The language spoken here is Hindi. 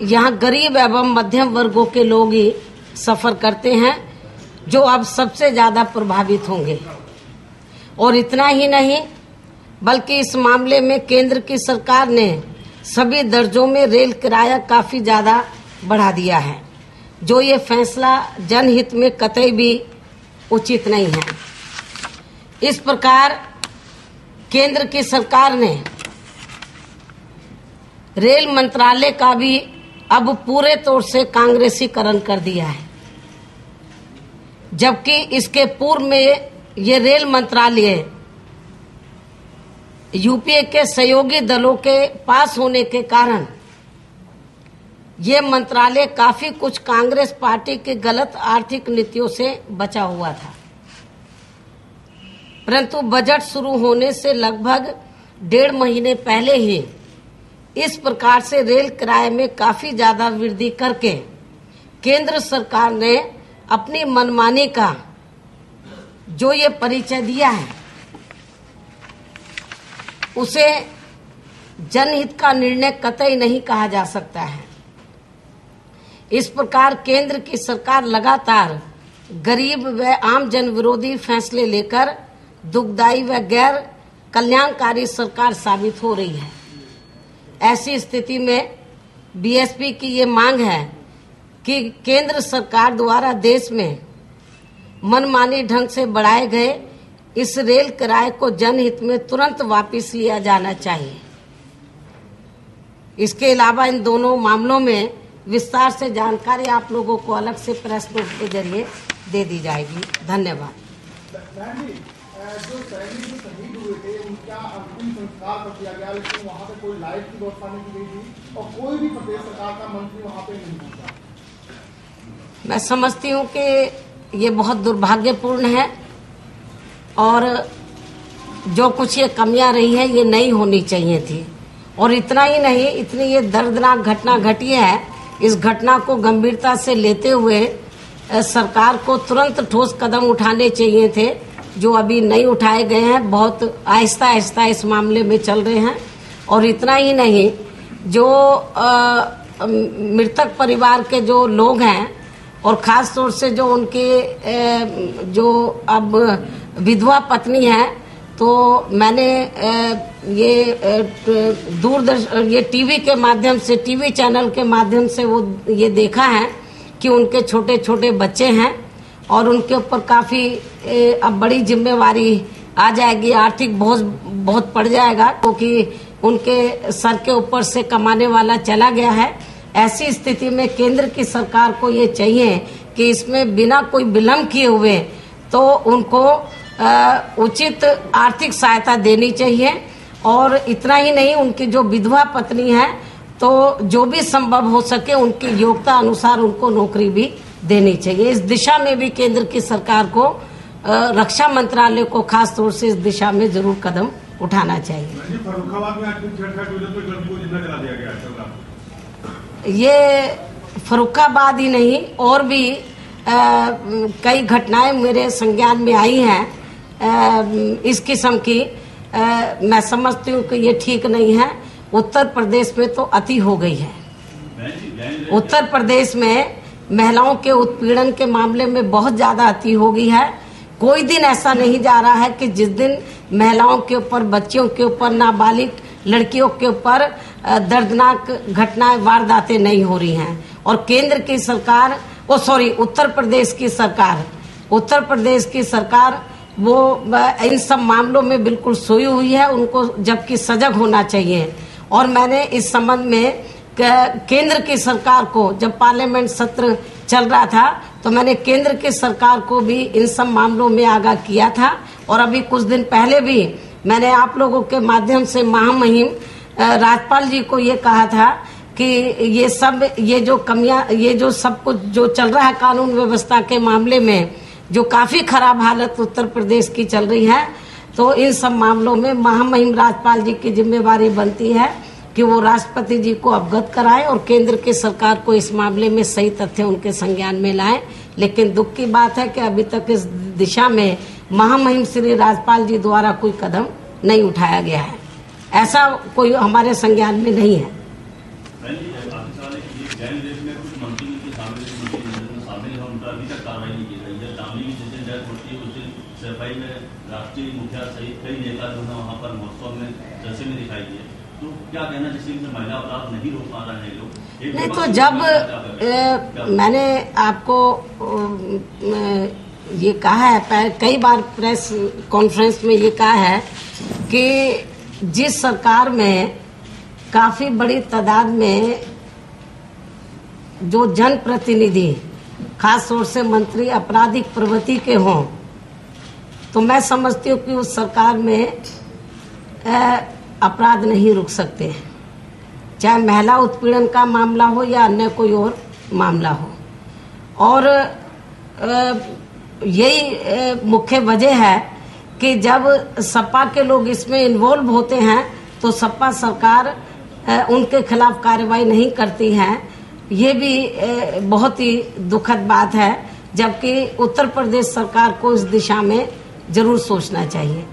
यहाँ गरीब एवं मध्यम वर्गों के लोग ही सफर करते हैं, जो अब सबसे ज्यादा प्रभावित होंगे। और इतना ही नहीं, बल्कि इस मामले में केंद्र की सरकार ने सभी दर्जों में रेल किराया काफी ज्यादा बढ़ा दिया है, जो ये फैसला जनहित में कतई भी उचित नहीं है। इस प्रकार केंद्र की सरकार ने रेल मंत्रालय का भी अब पूरे तौर से कांग्रेसीकरण कर दिया है, जबकि इसके पूर्व में ये रेल मंत्रालय यूपीए के सहयोगी दलों के पास होने के कारण ये मंत्रालय काफी कुछ कांग्रेस पार्टी की गलत आर्थिक नीतियों से बचा हुआ था। परंतु बजट शुरू होने से लगभग 1.5 महीने पहले ही इस प्रकार से रेल किराए में काफी ज्यादा वृद्धि करके केंद्र सरकार ने अपनी मनमानी का जो ये परिचय दिया है, उसे जनहित का निर्णय कतई नहीं कहा जा सकता है। इस प्रकार केंद्र की सरकार लगातार गरीब व आम जन विरोधी फैसले लेकर दुखदायी व गैर कल्याणकारी सरकार साबित हो रही है। ऐसी स्थिति में बीएसपी की ये मांग है कि केंद्र सरकार द्वारा देश में मनमानी ढंग से बढ़ाए गए इस रेल किराए को जनहित में तुरंत वापस लिया जाना चाहिए। इसके अलावा इन दोनों मामलों में विस्तार से जानकारी आप लोगों को अलग से प्रेस नोट के जरिए दे दी जाएगी। धन्यवाद। जो शहीद हुए थे उनका अंतिम संस्कार कर दिया गया, लेकिन वहाँ पे कोई लाइट की व्यवस्था नहीं की गई थी और कोई भी प्रदेश सरकार का मंत्री वहाँ पे नहीं पहुंचा। मैं समझती हूँ कि ये बहुत दुर्भाग्यपूर्ण है और जो कुछ ये कमियां रही है ये नहीं होनी चाहिए थी। और इतना ही नहीं, इतनी ये दर्दनाक घटना घटी है, इस घटना को गंभीरता से लेते हुए सरकार को तुरंत ठोस कदम उठाने चाहिए थे, जो अभी नहीं उठाए गए हैं। बहुत आहिस्ता आहिस्ता इस मामले में चल रहे हैं। और इतना ही नहीं, जो मृतक परिवार के जो लोग हैं और खास तौर से जो उनके जो अब विधवा पत्नी है, तो मैंने ये दूरदर्शन ये टीवी के माध्यम से, टीवी चैनल के माध्यम से वो ये देखा है कि उनके छोटे छोटे बच्चे हैं और उनके ऊपर काफी अब बड़ी जिम्मेवारी आ जाएगी, आर्थिक बोझ बहुत पड़ जाएगा, क्योंकि उनके सर के ऊपर से कमाने वाला चला गया है। ऐसी स्थिति में केंद्र की सरकार को ये चाहिए कि इसमें बिना कोई विलंब किए हुए तो उनको उचित आर्थिक सहायता देनी चाहिए। और इतना ही नहीं, उनकी जो विधवा पत्नी है तो जो भी संभव हो सके उनकी योग्यता अनुसार उनको नौकरी भी देनी चाहिए। इस दिशा में भी केंद्र की सरकार को, रक्षा मंत्रालय को खास तौर से इस दिशा में जरूर कदम उठाना चाहिए। ये फर्रुखाबाद ही नहीं, और भी कई घटनाएं मेरे संज्ञान में आई हैं इस किस्म की। मैं समझती हूँ कि ये ठीक नहीं है। उत्तर प्रदेश में तो अति हो गई है। उत्तर प्रदेश में महिलाओं के उत्पीड़न के मामले में बहुत ज्यादा अति हो गई है। कोई दिन ऐसा नहीं जा रहा है कि जिस दिन महिलाओं के ऊपर, बच्चियों के ऊपर, नाबालिग लड़कियों के ऊपर दर्दनाक घटनाएं, वारदातें नहीं हो रही हैं। और केंद्र की सरकार, उत्तर प्रदेश की सरकार वो इन सब मामलों में बिल्कुल सोई हुई है। उनको जबकि सजग होना चाहिए। और मैंने इस संबंध में केंद्र की सरकार को, जब पार्लियामेंट सत्र चल रहा था, तो मैंने केंद्र की सरकार को भी इन सब मामलों में आगाह किया था। और अभी कुछ दिन पहले भी मैंने आप लोगों के माध्यम से महामहिम राज्यपाल जी को ये कहा था कि ये जो कमियां, ये जो सब कुछ जो चल रहा है कानून व्यवस्था के मामले में, जो काफी खराब हालत उत्तर प्रदेश की चल रही है, तो इन सब मामलों में महामहिम राज्यपाल जी की जिम्मेवारी बनती है कि वो राष्ट्रपति जी को अवगत कराएं और केंद्र की सरकार को इस मामले में सही तथ्य उनके संज्ञान में लाएं। लेकिन दुख की बात है कि अभी तक इस दिशा में महामहिम श्री राज्यपाल जी द्वारा कोई कदम नहीं उठाया गया है। ऐसा कोई हमारे संज्ञान में नहीं है। गैंग रेप में कुछ मंत्री के शामिल है, उन पर अभी तक कार्रवाई नहीं की गई है। शामली की जिस दिन डेथ होती है उस दिन सफाई में राष्ट्रीय मुखिया सहित कई नेता जो है वहाँ पर महोत्सव में जलसे में दिखाई दिए। तो क्या कहना, जिससे महिला अपराध नहीं रोक पा रहे हैं लोग? नहीं तो जब मैंने आपको ये कहा है, कई बार प्रेस कॉन्फ्रेंस में ये कहा है कि जिस सरकार में काफी बड़ी तादाद में जो जनप्रतिनिधि खास तौर से मंत्री आपराधिक प्रवृत्ति के हों, तो मैं समझती हूँ कि उस सरकार में अपराध नहीं रुक सकते, चाहे महिला उत्पीड़न का मामला हो या अन्य कोई और मामला हो। और यही मुख्य वजह है कि जब सपा के लोग इसमें इन्वॉल्व होते हैं तो सपा सरकार उनके खिलाफ कार्रवाई नहीं करती है। ये भी बहुत ही दुखद बात है, जबकि उत्तर प्रदेश सरकार को इस दिशा में जरूर सोचना चाहिए।